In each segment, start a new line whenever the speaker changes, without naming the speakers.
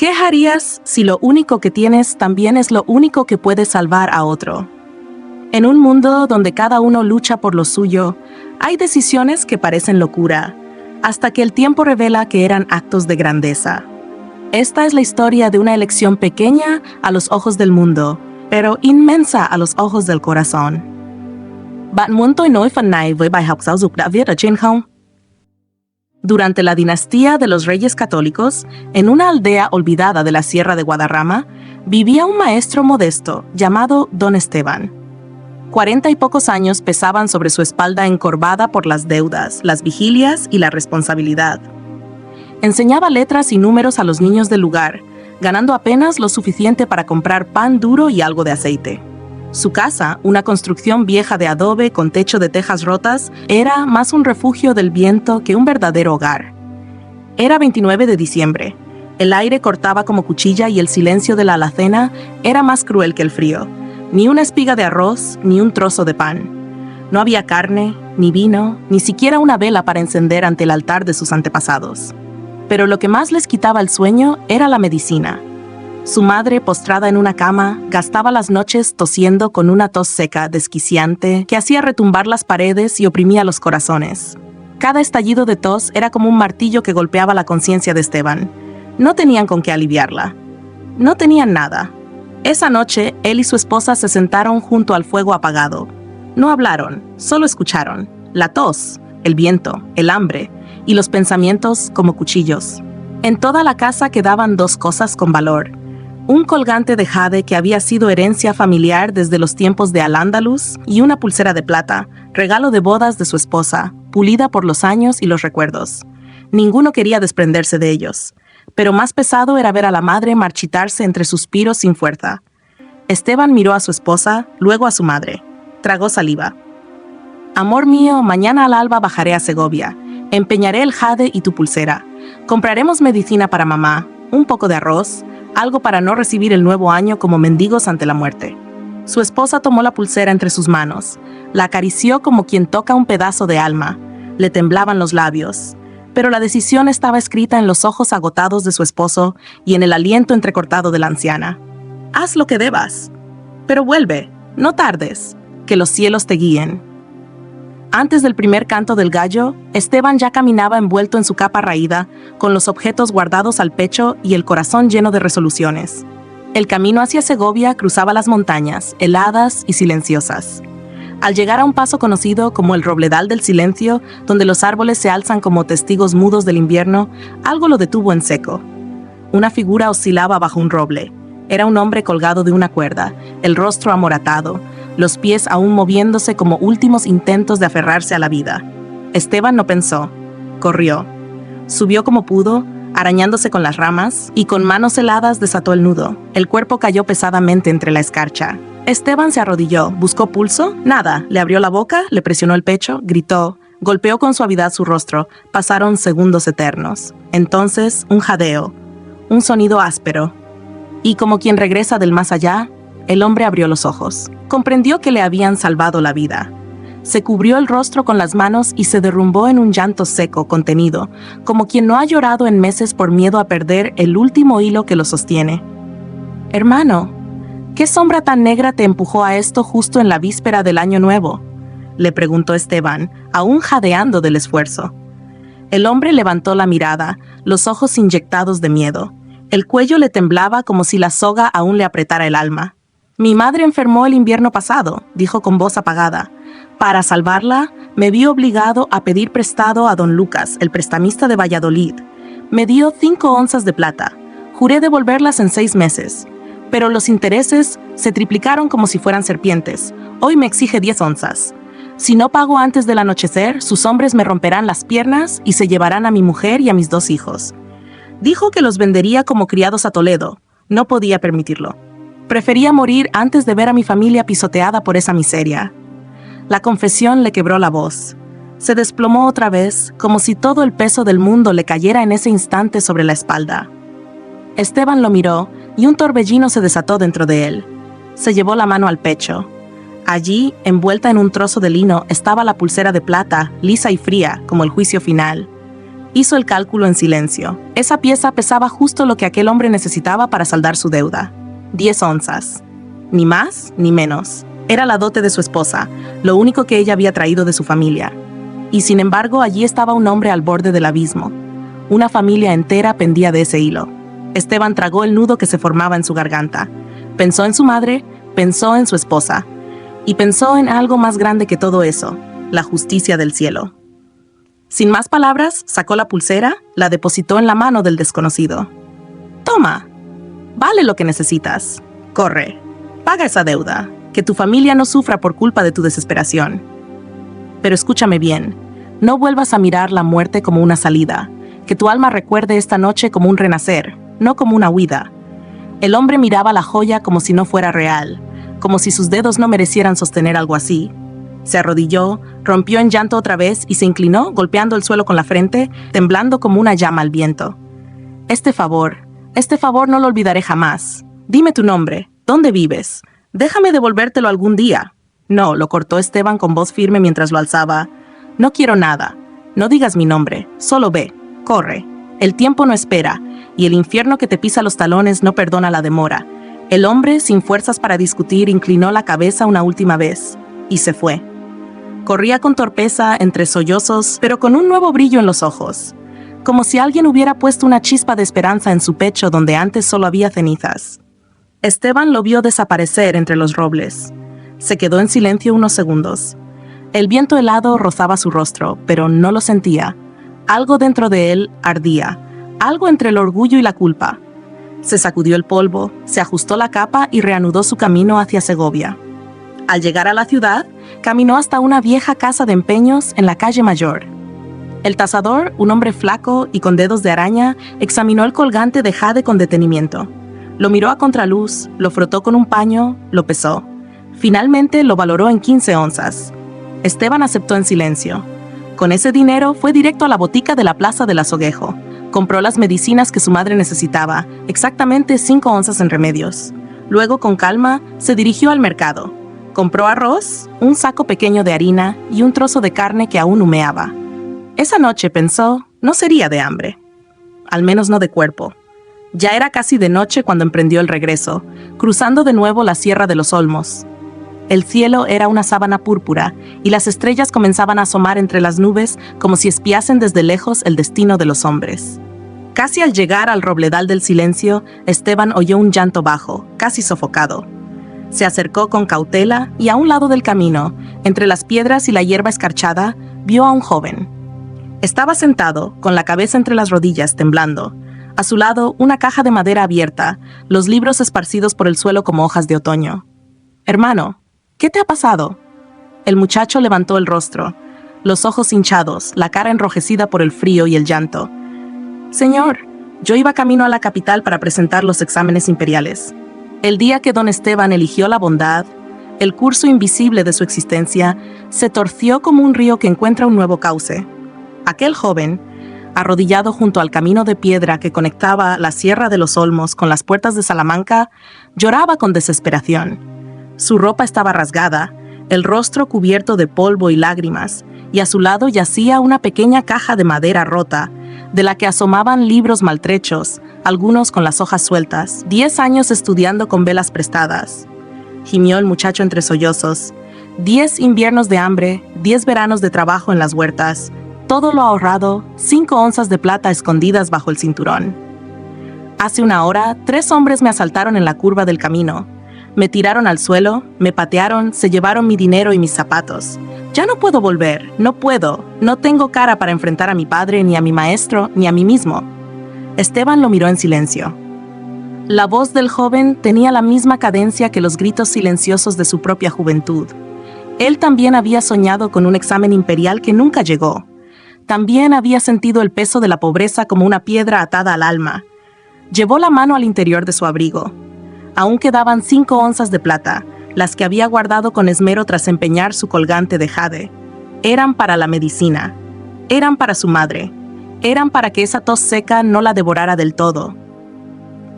¿Qué harías si lo único que tienes también es lo único que puede salvar a otro? En un mundo donde cada uno lucha por lo suyo, hay decisiones que parecen locura, hasta que el tiempo revela que eran actos de grandeza. Esta es la historia de una elección pequeña a los ojos del mundo, pero inmensa a los ojos del corazón. Bạn muốn tôi nói phần này với bài học giáo dục đã viết ở trên không? Durante la dinastía de los Reyes Católicos, en una aldea olvidada de la Sierra de Guadarrama, vivía un maestro modesto llamado Don Esteban. 40 y pocos años pesaban sobre su espalda encorvada por las deudas, las vigilias y la responsabilidad. Enseñaba letras y números a los niños del lugar, ganando apenas lo suficiente para comprar pan duro y algo de aceite. Su casa, una construcción vieja de adobe con techo de tejas rotas, era más un refugio del viento que un verdadero hogar. Era 29 de diciembre. El aire cortaba como cuchilla y el silencio de la alacena era más cruel que el frío. Ni una espiga de arroz, ni un trozo de pan. No había carne, ni vino, ni siquiera una vela para encender ante el altar de sus antepasados. Pero lo que más les quitaba el sueño era la medicina. Su madre, postrada en una cama, gastaba las noches tosiendo con una tos seca, desquiciante, que hacía retumbar las paredes y oprimía los corazones. Cada estallido de tos era como un martillo que golpeaba la conciencia de Esteban. No tenían con qué aliviarla. No tenían nada. Esa noche, él y su esposa se sentaron junto al fuego apagado. No hablaron, solo escucharon. La tos, el viento, el hambre y los pensamientos como cuchillos. En toda la casa quedaban dos cosas con valor. Un colgante de jade que había sido herencia familiar desde los tiempos de Al-Ándalus y una pulsera de plata, regalo de bodas de su esposa, pulida por los años y los recuerdos. Ninguno quería desprenderse de ellos, pero más pesado era ver a la madre marchitarse entre suspiros sin fuerza. Esteban miró a su esposa, luego a su madre. Tragó saliva. Amor mío, mañana al alba bajaré a Segovia. Empeñaré el jade y tu pulsera. Compraremos medicina para mamá, un poco de arroz, algo para no recibir el nuevo año como mendigos ante la muerte. Su esposa tomó la pulsera entre sus manos, la acarició como quien toca un pedazo de alma. Le temblaban los labios, pero la decisión estaba escrita en los ojos agotados de su esposo y en el aliento entrecortado de la anciana. Haz lo que debas, pero vuelve, no tardes, que los cielos te guíen. Antes del primer canto del gallo, Esteban ya caminaba envuelto en su capa raída, con los objetos guardados al pecho y el corazón lleno de resoluciones. El camino hacia Segovia cruzaba las montañas, heladas y silenciosas. Al llegar a un paso conocido como el Robledal del Silencio, donde los árboles se alzan como testigos mudos del invierno, algo lo detuvo en seco. Una figura oscilaba bajo un roble. Era un hombre colgado de una cuerda, el rostro amoratado, los pies aún moviéndose como últimos intentos de aferrarse a la vida. Esteban no pensó. Corrió. Subió como pudo, arañándose con las ramas, y con manos heladas desató el nudo. El cuerpo cayó pesadamente entre la escarcha. Esteban se arrodilló, buscó pulso, nada, le abrió la boca, le presionó el pecho, gritó, golpeó con suavidad su rostro. Pasaron segundos eternos. Entonces, un jadeo, un sonido áspero. Y como quien regresa del más allá, el hombre abrió los ojos. Comprendió que le habían salvado la vida. Se cubrió el rostro con las manos y se derrumbó en un llanto seco, contenido, como quien no ha llorado en meses por miedo a perder el último hilo que lo sostiene. Hermano, ¿qué sombra tan negra te empujó a esto justo en la víspera del Año Nuevo?, le preguntó Esteban, aún jadeando del esfuerzo. El hombre levantó la mirada, los ojos inyectados de miedo. El cuello le temblaba como si la soga aún le apretara el alma. Mi madre enfermó el invierno pasado, dijo con voz apagada. Para salvarla, me vi obligado a pedir prestado a don Lucas, el prestamista de Valladolid. Me dio 5 onzas de plata. Juré devolverlas en 6 meses. Pero los intereses se triplicaron como si fueran serpientes. Hoy me exige 10 onzas. Si no pago antes del anochecer, sus hombres me romperán las piernas y se llevarán a mi mujer y a mis 2 hijos. Dijo que los vendería como criados a Toledo. No podía permitirlo. Prefería morir antes de ver a mi familia pisoteada por esa miseria. La confesión le quebró la voz. Se desplomó otra vez, como si todo el peso del mundo le cayera en ese instante sobre la espalda. Esteban lo miró y un torbellino se desató dentro de él. Se llevó la mano al pecho. Allí, envuelta en un trozo de lino, estaba la pulsera de plata, lisa y fría, como el juicio final. Hizo el cálculo en silencio. Esa pieza pesaba justo lo que aquel hombre necesitaba para saldar su deuda. 10 onzas. Ni más ni menos. Era la dote de su esposa, lo único que ella había traído de su familia. Y sin embargo, allí estaba un hombre al borde del abismo. Una familia entera pendía de ese hilo. Esteban tragó el nudo que se formaba en su garganta. Pensó en su madre, pensó en su esposa. Y pensó en algo más grande que todo eso, la justicia del cielo. Sin más palabras, sacó la pulsera, la depositó en la mano del desconocido. «Toma, vale lo que necesitas. Corre, paga esa deuda, que tu familia no sufra por culpa de tu desesperación. Pero escúchame bien, no vuelvas a mirar la muerte como una salida, que tu alma recuerde esta noche como un renacer, no como una huida». El hombre miraba la joya como si no fuera real, como si sus dedos no merecieran sostener algo así. Se arrodilló, rompió en llanto otra vez y se inclinó, golpeando el suelo con la frente, temblando como una llama al viento. Este favor no lo olvidaré jamás. Dime tu nombre, ¿dónde vives? Déjame devolvértelo algún día». «No», lo cortó Esteban con voz firme mientras lo alzaba. «No quiero nada. No digas mi nombre, solo ve, corre. El tiempo no espera, y el infierno que te pisa los talones no perdona la demora». El hombre, sin fuerzas para discutir, inclinó la cabeza una última vez, y se fue. Corría con torpeza, entre sollozos, pero con un nuevo brillo en los ojos, como si alguien hubiera puesto una chispa de esperanza en su pecho donde antes solo había cenizas. Esteban lo vio desaparecer entre los robles. Se quedó en silencio unos segundos. El viento helado rozaba su rostro, pero no lo sentía. Algo dentro de él ardía, algo entre el orgullo y la culpa. Se sacudió el polvo, se ajustó la capa y reanudó su camino hacia Segovia. Al llegar a la ciudad, caminó hasta una vieja casa de empeños en la calle Mayor. El tasador, un hombre flaco y con dedos de araña, examinó el colgante de jade con detenimiento. Lo miró a contraluz, lo frotó con un paño, lo pesó. Finalmente lo valoró en 15 onzas. Esteban aceptó en silencio. Con ese dinero fue directo a la botica de la Plaza del Azoguejo. Compró las medicinas que su madre necesitaba, exactamente 5 onzas en remedios. Luego, con calma, se dirigió al mercado. Compró arroz, un saco pequeño de harina y un trozo de carne que aún humeaba. Esa noche pensó, no sería de hambre. Al menos no de cuerpo. Ya era casi de noche cuando emprendió el regreso, cruzando de nuevo la Sierra de los Olmos. El cielo era una sábana púrpura y las estrellas comenzaban a asomar entre las nubes como si espiasen desde lejos el destino de los hombres. Casi al llegar al robledal del silencio, Esteban oyó un llanto bajo, casi sofocado. Se acercó con cautela y a un lado del camino, entre las piedras y la hierba escarchada, vio a un joven. Estaba sentado, con la cabeza entre las rodillas, temblando. A su lado, una caja de madera abierta, los libros esparcidos por el suelo como hojas de otoño. «Hermano, ¿qué te ha pasado?». El muchacho levantó el rostro, los ojos hinchados, la cara enrojecida por el frío y el llanto. «Señor, yo iba camino a la capital para presentar los exámenes imperiales. El día que don Esteban eligió la bondad, el curso invisible de su existencia se torció como un río que encuentra un nuevo cauce. Aquel joven, arrodillado junto al camino de piedra que conectaba la Sierra de los Olmos con las puertas de Salamanca, lloraba con desesperación. Su ropa estaba rasgada, el rostro cubierto de polvo y lágrimas, y a su lado yacía una pequeña caja de madera rota, de la que asomaban libros maltrechos, algunos con las hojas sueltas. 10 años estudiando con velas prestadas. Gimió el muchacho entre sollozos. 10 inviernos de hambre, 10 veranos de trabajo en las huertas, todo lo ahorrado, 5 onzas de plata escondidas bajo el cinturón. Hace una hora, 3 hombres me asaltaron en la curva del camino. Me tiraron al suelo, me patearon, se llevaron mi dinero y mis zapatos. Ya no puedo volver, no puedo, no tengo cara para enfrentar a mi padre, ni a mi maestro, ni a mí mismo». Esteban lo miró en silencio. La voz del joven tenía la misma cadencia que los gritos silenciosos de su propia juventud. Él también había soñado con un examen imperial que nunca llegó. También había sentido el peso de la pobreza como una piedra atada al alma. Llevó la mano al interior de su abrigo. Aún quedaban 5 onzas de plata, las que había guardado con esmero tras empeñar su colgante de jade. Eran para la medicina. Eran para su madre. Eran para que esa tos seca no la devorara del todo.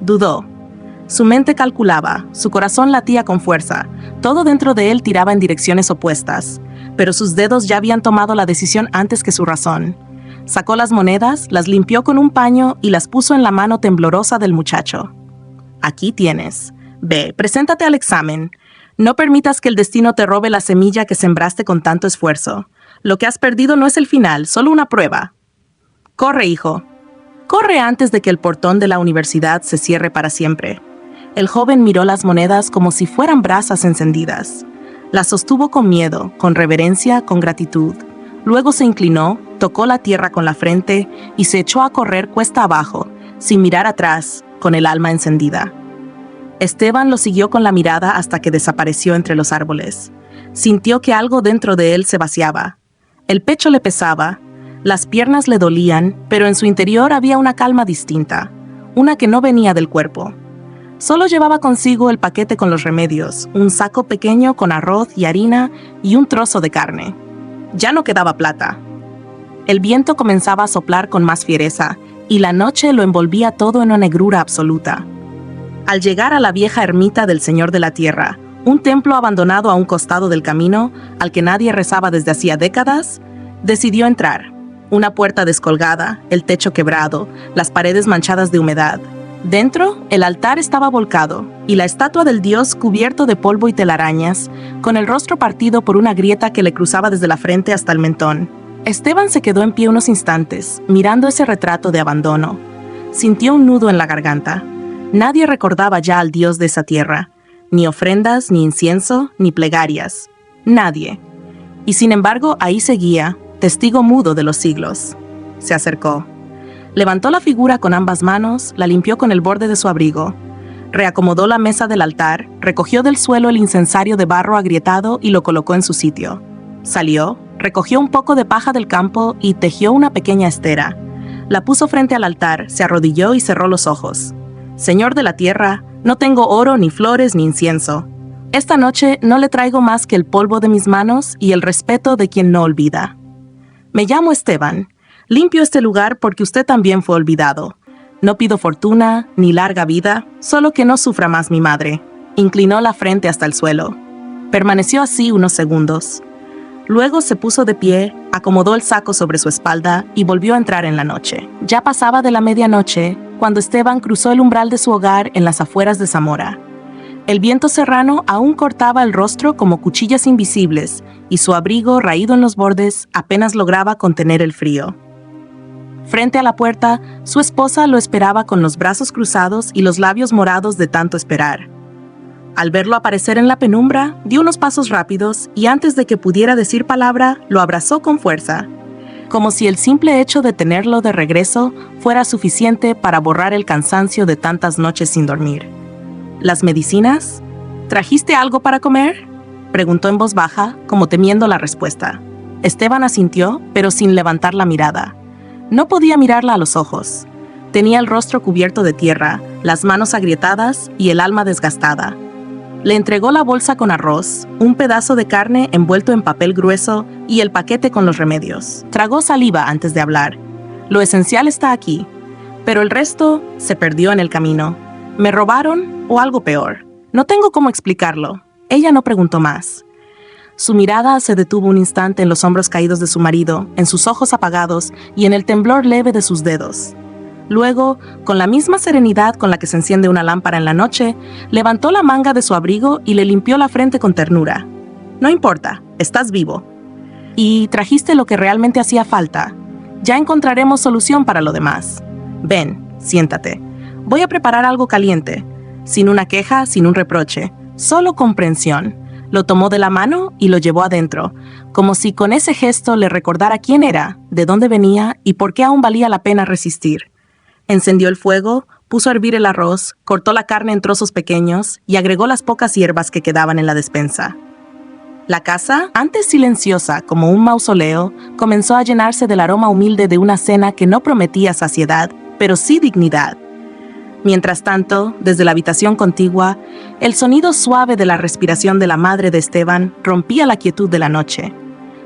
Dudó. Su mente calculaba, su corazón latía con fuerza, todo dentro de él tiraba en direcciones opuestas, pero sus dedos ya habían tomado la decisión antes que su razón. Sacó las monedas, las limpió con un paño y las puso en la mano temblorosa del muchacho. Aquí tienes. Ve, preséntate al examen. No permitas que el destino te robe la semilla que sembraste con tanto esfuerzo. Lo que has perdido no es el final, solo una prueba. Corre, hijo. Corre antes de que el portón de la universidad se cierre para siempre. El joven miró las monedas como si fueran brasas encendidas. Las sostuvo con miedo, con reverencia, con gratitud. Luego se inclinó, tocó la tierra con la frente y se echó a correr cuesta abajo, sin mirar atrás, con el alma encendida. Esteban lo siguió con la mirada hasta que desapareció entre los árboles. Sintió que algo dentro de él se vaciaba. El pecho le pesaba, las piernas le dolían, pero en su interior había una calma distinta, una que no venía del cuerpo. Solo llevaba consigo el paquete con los remedios, un saco pequeño con arroz y harina y un trozo de carne. Ya no quedaba plata. El viento comenzaba a soplar con más fiereza, y la noche lo envolvía todo en una negrura absoluta. Al llegar a la vieja ermita del Señor de la Tierra, un templo abandonado a un costado del camino, al que nadie rezaba desde hacía décadas, decidió entrar. Una puerta descolgada, el techo quebrado, las paredes manchadas de humedad. Dentro, el altar estaba volcado, y la estatua del dios cubierto de polvo y telarañas, con el rostro partido por una grieta que le cruzaba desde la frente hasta el mentón. Esteban se quedó en pie unos instantes, mirando ese retrato de abandono. Sintió un nudo en la garganta. Nadie recordaba ya al dios de esa tierra. Ni ofrendas, ni incienso, ni plegarias. Nadie. Y sin embargo, ahí seguía, testigo mudo de los siglos. Se acercó. Levantó la figura con ambas manos, la limpió con el borde de su abrigo. Reacomodó la mesa del altar, recogió del suelo el incensario de barro agrietado y lo colocó en su sitio. Salió, recogió un poco de paja del campo y tejió una pequeña estera. La puso frente al altar, se arrodilló y cerró los ojos. Señor de la tierra, no tengo oro, ni flores, ni incienso. Esta noche no le traigo más que el polvo de mis manos y el respeto de quien no olvida. Me llamo Esteban. Limpio este lugar porque usted también fue olvidado. No pido fortuna, ni larga vida, solo que no sufra más mi madre. Inclinó la frente hasta el suelo. Permaneció así unos segundos. Luego se puso de pie, acomodó el saco sobre su espalda y volvió a entrar en la noche. Ya pasaba de la medianoche cuando Esteban cruzó el umbral de su hogar en las afueras de Zamora. El viento serrano aún cortaba el rostro como cuchillas invisibles y su abrigo, raído en los bordes, apenas lograba contener el frío. Frente a la puerta, su esposa lo esperaba con los brazos cruzados y los labios morados de tanto esperar. Al verlo aparecer en la penumbra, dio unos pasos rápidos y antes de que pudiera decir palabra, lo abrazó con fuerza, como si el simple hecho de tenerlo de regreso fuera suficiente para borrar el cansancio de tantas noches sin dormir. ¿Las medicinas? ¿Trajiste algo para comer?, preguntó en voz baja, como temiendo la respuesta. Esteban asintió, pero sin levantar la mirada. No podía mirarla a los ojos. Tenía el rostro cubierto de tierra, las manos agrietadas y el alma desgastada. Le entregó la bolsa con arroz, un pedazo de carne envuelto en papel grueso y el paquete con los remedios. Tragó saliva antes de hablar. Lo esencial está aquí, pero el resto se perdió en el camino. ¿Me robaron o algo peor? No tengo cómo explicarlo. Ella no preguntó más. Su mirada se detuvo un instante en los hombros caídos de su marido, en sus ojos apagados y en el temblor leve de sus dedos. Luego, con la misma serenidad con la que se enciende una lámpara en la noche, levantó la manga de su abrigo y le limpió la frente con ternura. No importa, estás vivo. Y trajiste lo que realmente hacía falta. Ya encontraremos solución para lo demás. Ven, siéntate. Voy a preparar algo caliente. Sin una queja, sin un reproche. Solo comprensión. Lo tomó de la mano y lo llevó adentro, como si con ese gesto le recordara quién era, de dónde venía y por qué aún valía la pena resistir. Encendió el fuego, puso a hervir el arroz, cortó la carne en trozos pequeños y agregó las pocas hierbas que quedaban en la despensa. La casa, antes silenciosa como un mausoleo, comenzó a llenarse del aroma humilde de una cena que no prometía saciedad, pero sí dignidad. Mientras tanto, desde la habitación contigua, el sonido suave de la respiración de la madre de Esteban rompía la quietud de la noche.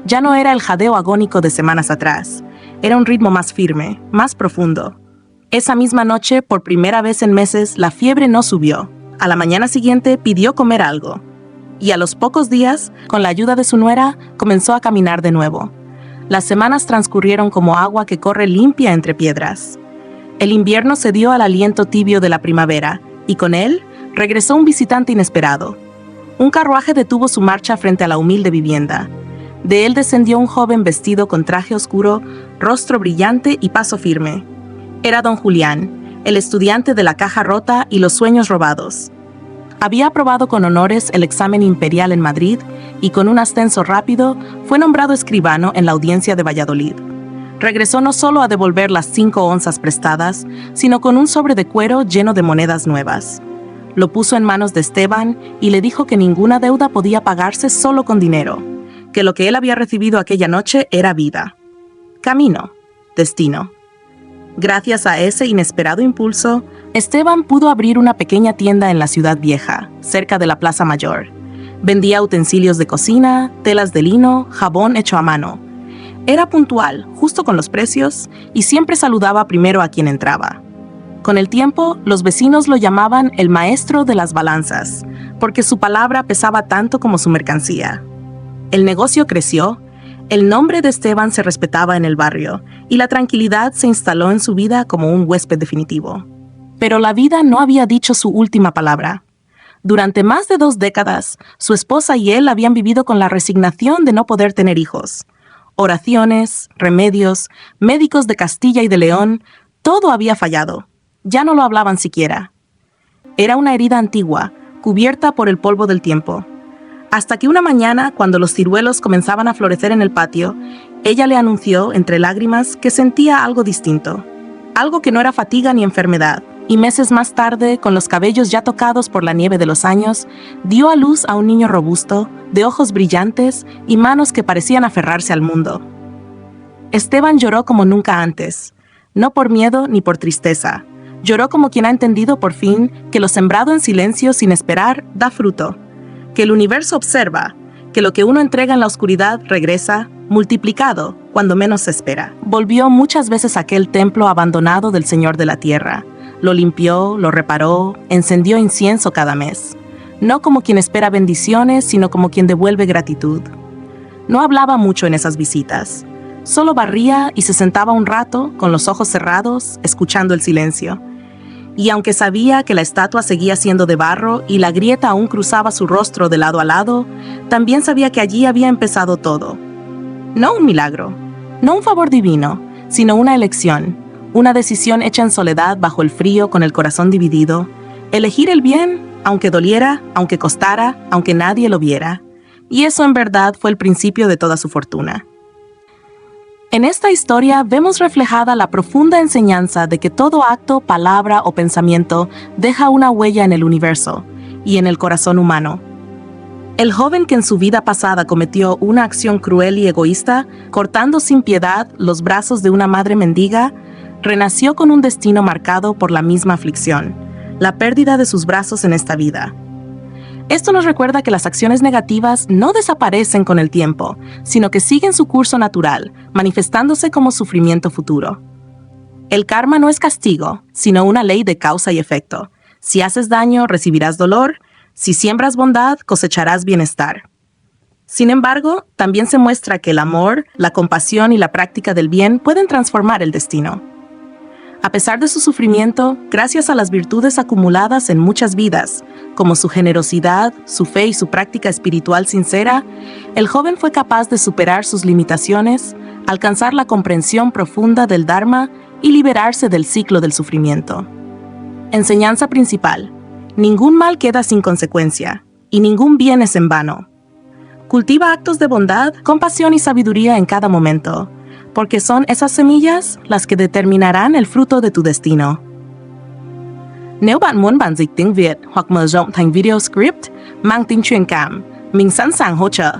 Ya no era el jadeo agónico de semanas atrás, era un ritmo más firme, más profundo. Esa misma noche, por primera vez en meses, la fiebre no subió. A la mañana siguiente pidió comer algo. Y a los pocos días, con la ayuda de su nuera, comenzó a caminar de nuevo. Las semanas transcurrieron como agua que corre limpia entre piedras. El invierno cedió al aliento tibio de la primavera, y con él regresó un visitante inesperado. Un carruaje detuvo su marcha frente a la humilde vivienda. De él descendió un joven vestido con traje oscuro, rostro brillante y paso firme. Era don Julián, el estudiante de la caja rota y los sueños robados. Había aprobado con honores el examen imperial en Madrid y con un ascenso rápido fue nombrado escribano en la audiencia de Valladolid. Regresó no solo a devolver las 5 onzas prestadas, sino con un sobre de cuero lleno de monedas nuevas. Lo puso en manos de Esteban y le dijo que ninguna deuda podía pagarse solo con dinero, que lo que él había recibido aquella noche era vida. Camino, destino. Gracias a ese inesperado impulso, Esteban pudo abrir una pequeña tienda en la ciudad vieja, cerca de la Plaza Mayor. Vendía utensilios de cocina, telas de lino, jabón hecho a mano. Era puntual, justo con los precios, y siempre saludaba primero a quien entraba. Con el tiempo, los vecinos lo llamaban el maestro de las balanzas, porque su palabra pesaba tanto como su mercancía. El negocio creció, el nombre de Esteban se respetaba en el barrio, y la tranquilidad se instaló en su vida como un huésped definitivo. Pero la vida no había dicho su última palabra. Durante más de 2 décadas, su esposa y él habían vivido con la resignación de no poder tener hijos. Oraciones, remedios, médicos de Castilla y de León, todo había fallado. Ya no lo hablaban siquiera. Era una herida antigua, cubierta por el polvo del tiempo. Hasta que una mañana, cuando los ciruelos comenzaban a florecer en el patio, ella le anunció, entre lágrimas, que sentía algo distinto. Algo que no era fatiga ni enfermedad. Y meses más tarde, con los cabellos ya tocados por la nieve de los años, dio a luz a un niño robusto, de ojos brillantes y manos que parecían aferrarse al mundo. Esteban lloró como nunca antes, no por miedo ni por tristeza. Lloró como quien ha entendido por fin que lo sembrado en silencio sin esperar da fruto, que el universo observa, que lo que uno entrega en la oscuridad regresa, multiplicado, cuando menos se espera. Volvió muchas veces a aquel templo abandonado del Señor de la Tierra. Lo limpió, lo reparó, encendió incienso cada mes. No como quien espera bendiciones, sino como quien devuelve gratitud. No hablaba mucho en esas visitas. Solo barría y se sentaba un rato, con los ojos cerrados, escuchando el silencio. Y aunque sabía que la estatua seguía siendo de barro y la grieta aún cruzaba su rostro de lado a lado, también sabía que allí había empezado todo. No un milagro, no un favor divino, sino una elección, una decisión hecha en soledad bajo el frío con el corazón dividido, elegir el bien, aunque doliera, aunque costara, aunque nadie lo viera. Y eso en verdad fue el principio de toda su fortuna. En esta historia vemos reflejada la profunda enseñanza de que todo acto, palabra o pensamiento deja una huella en el universo y en el corazón humano. El joven que en su vida pasada cometió una acción cruel y egoísta, cortando sin piedad los brazos de una madre mendiga, renació con un destino marcado por la misma aflicción, la pérdida de sus brazos en esta vida. Esto nos recuerda que las acciones negativas no desaparecen con el tiempo, sino que siguen su curso natural, manifestándose como sufrimiento futuro. El karma no es castigo, sino una ley de causa y efecto. Si haces daño, recibirás dolor. Si siembras bondad, cosecharás bienestar. Sin embargo, también se muestra que el amor, la compasión y la práctica del bien pueden transformar el destino. A pesar de su sufrimiento, gracias a las virtudes acumuladas en muchas vidas, como su generosidad, su fe y su práctica espiritual sincera, el joven fue capaz de superar sus limitaciones, alcanzar la comprensión profunda del Dharma y liberarse del ciclo del sufrimiento. Enseñanza principal: ningún mal queda sin consecuencia, y ningún bien es en vano. Cultiva actos de bondad, compasión y sabiduría en cada momento, porque son esas semillas las que determinarán el fruto de tu destino. Nếu bạn muốn bản dịch tiếng Việt hoặc mở rộng thành video script mang tính truyền cảm, mình sẵn sàng hỗ trợ.